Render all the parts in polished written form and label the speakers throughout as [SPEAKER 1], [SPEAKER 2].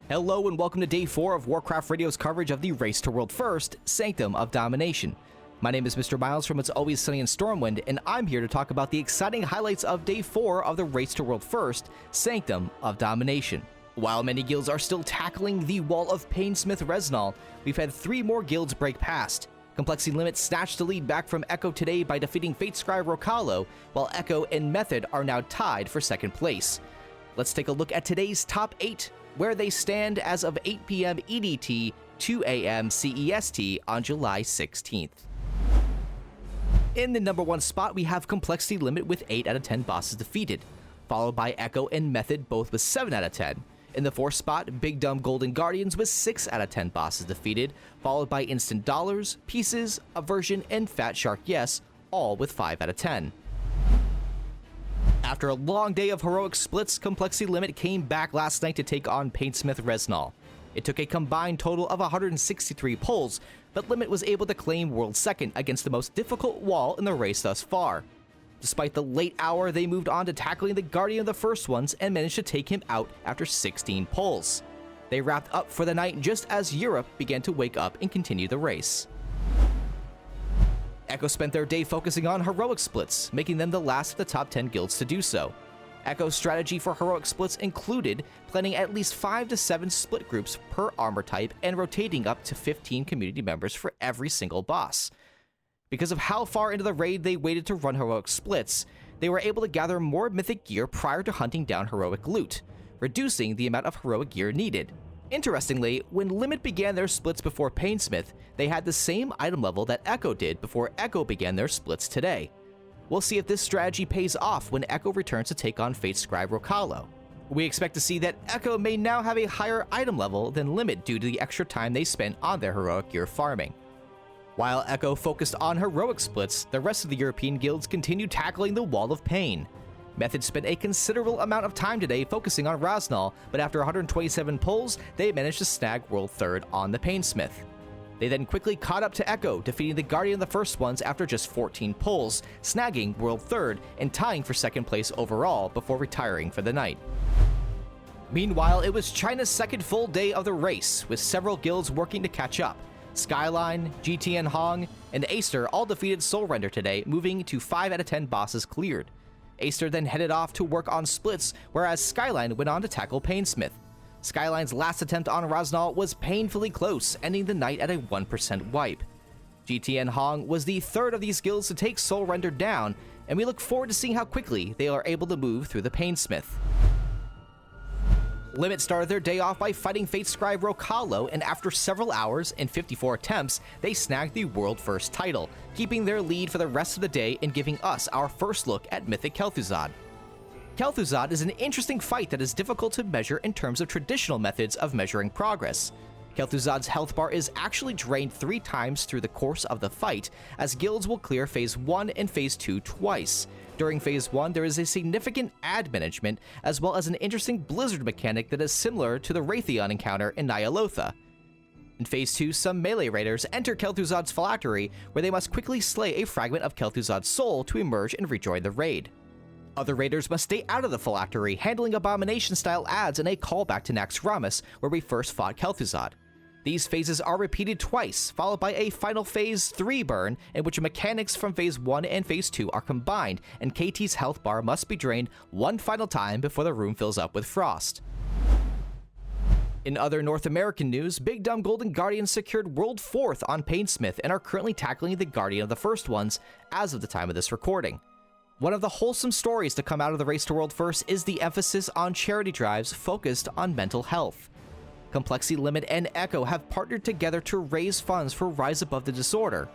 [SPEAKER 1] Hello and welcome to Day 4 of Warcraft Radio's coverage of the Race to World First, Sanctum of Domination. My name is Mr. Miles from It's Always Sunny in Stormwind, and I'm here to talk about the exciting highlights of Day 4 of the Race to World First, Sanctum of Domination. While many guilds are still tackling the Wall of Painsmith Resnal, we've had 3 more guilds break past. Complexity Limit snatched the lead back from Echo today by defeating Fate Scribe Rokalo, while Echo and Method are now tied for second place. Let's take a look at today's top 8, where they stand as of 8 p.m. EDT, 2 a.m. CEST on July 16th. In the number 1 spot, we have Complexity Limit with 8 out of 10 bosses defeated, followed by Echo and Method both with 7 out of 10. In the 4th spot, Big Dumb Golden Guardians with 6 out of 10 bosses defeated, followed by Instant Dollars, Pieces, Aversion, and Fat Shark Yes, all with 5 out of 10. After a long day of heroic splits, Complexity Limit came back last night to take on Painsmith Resnal. It took a combined total of 163 pulls, but Limit was able to claim World Second against the most difficult wall in the race thus far. Despite the late hour, they moved on to tackling the Guardian of the First Ones and managed to take him out after 16 pulls. They wrapped up for the night just as Europe began to wake up and continue the race. Echo spent their day focusing on heroic splits, making them the last of the top 10 guilds to do so. Echo's strategy for heroic splits included planning at least 5 to 7 split groups per armor type and rotating up to 15 community members for every single boss. Because of how far into the raid they waited to run heroic splits, they were able to gather more mythic gear prior to hunting down heroic loot, reducing the amount of heroic gear needed. Interestingly, when Limit began their splits before Painsmith, they had the same item level that Echo did before Echo began their splits today. We'll see if this strategy pays off when Echo returns to take on Fate Scribe Rokalo. We expect to see that Echo may now have a higher item level than Limit due to the extra time they spent on their heroic gear farming. While Echo focused on heroic splits, the rest of the European guilds continued tackling the Wall of Pain. Method spent a considerable amount of time today focusing on Rasnal, but after 127 pulls, they managed to snag World Third on the Painsmith. They then quickly caught up to Echo, defeating the Guardian of the First Ones after just 14 pulls, snagging World Third and tying for second place overall before retiring for the night. Meanwhile, it was China's second full day of the race, with several guilds working to catch up. Skyline, GTN Hong, and Aster all defeated Soul Render today, moving to 5 out of 10 bosses cleared. Aster then headed off to work on splits, whereas Skyline went on to tackle Painsmith. Skyline's last attempt on Rasnal was painfully close, ending the night at a 1% wipe. GTN Hong was the third of these guilds to take Soul Render down, and we look forward to seeing how quickly they are able to move through the Painsmith. Limit started their day off by fighting Fate Scribe Rokalo, and after several hours and 54 attempts, they snagged the World First title, keeping their lead for the rest of the day and giving us our first look at Mythic Kel'Thuzad. Kel'Thuzad is an interesting fight that is difficult to measure in terms of traditional methods of measuring progress. Kel'Thuzad's health bar is actually drained 3 times through the course of the fight, as guilds will clear Phase 1 and Phase 2 twice. During Phase 1, there is a significant ad management, as well as an interesting blizzard mechanic that is similar to the Raytheon encounter in Ny'alotha. In Phase 2, some melee raiders enter Kel'Thuzad's phylactery, where they must quickly slay a fragment of Kel'Thuzad's soul to emerge and rejoin the raid. Other raiders must stay out of the phylactery, handling Abomination-style ads and a callback to Naxxramas, where we first fought Kel'Thuzad. These phases are repeated twice, followed by a final Phase 3 burn, in which mechanics from Phase 1 and Phase 2 are combined, and KT's health bar must be drained one final time before the room fills up with frost. In other North American news, Big Dumb Golden Guardians secured World 4th on Painsmith and are currently tackling the Guardian of the First Ones as of the time of this recording. One of the wholesome stories to come out of the Race to World First is the emphasis on charity drives focused on mental health. Complexity Limit and Echo have partnered together to raise funds for Rise Above the Disorder.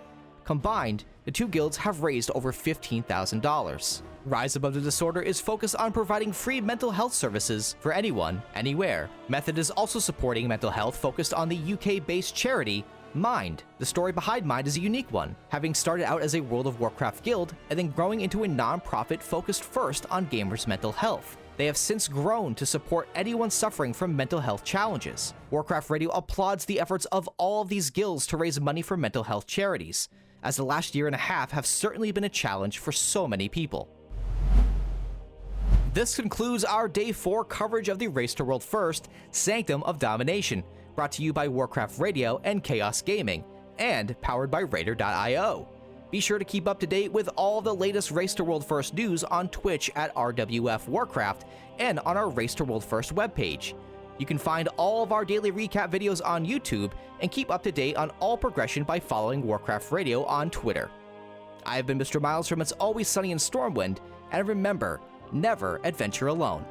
[SPEAKER 1] Combined, the two guilds have raised over $15,000. Rise Above the Disorder is focused on providing free mental health services for anyone, anywhere. Method is also supporting mental health focused on the UK-based charity Mind. The story behind Mind is a unique one, having started out as a World of Warcraft guild and then growing into a non-profit focused first on gamers' mental health. They have since grown to support anyone suffering from mental health challenges. Warcraft Radio applauds the efforts of all of these guilds to raise money for mental health charities, as the last year and a half have certainly been a challenge for so many people. This concludes our Day 4 coverage of the Race to World First, Sanctum of Domination, brought to you by Warcraft Radio and Chaos Gaming, and powered by Raider.io. Be sure to keep up to date with all the latest Race to World First news on Twitch at RWF Warcraft and on our Race to World First webpage. You can find all of our daily recap videos on YouTube and keep up to date on all progression by following Warcraft Radio on Twitter. I have been Mr. Miles from It's Always Sunny in Stormwind, and remember, never adventure alone.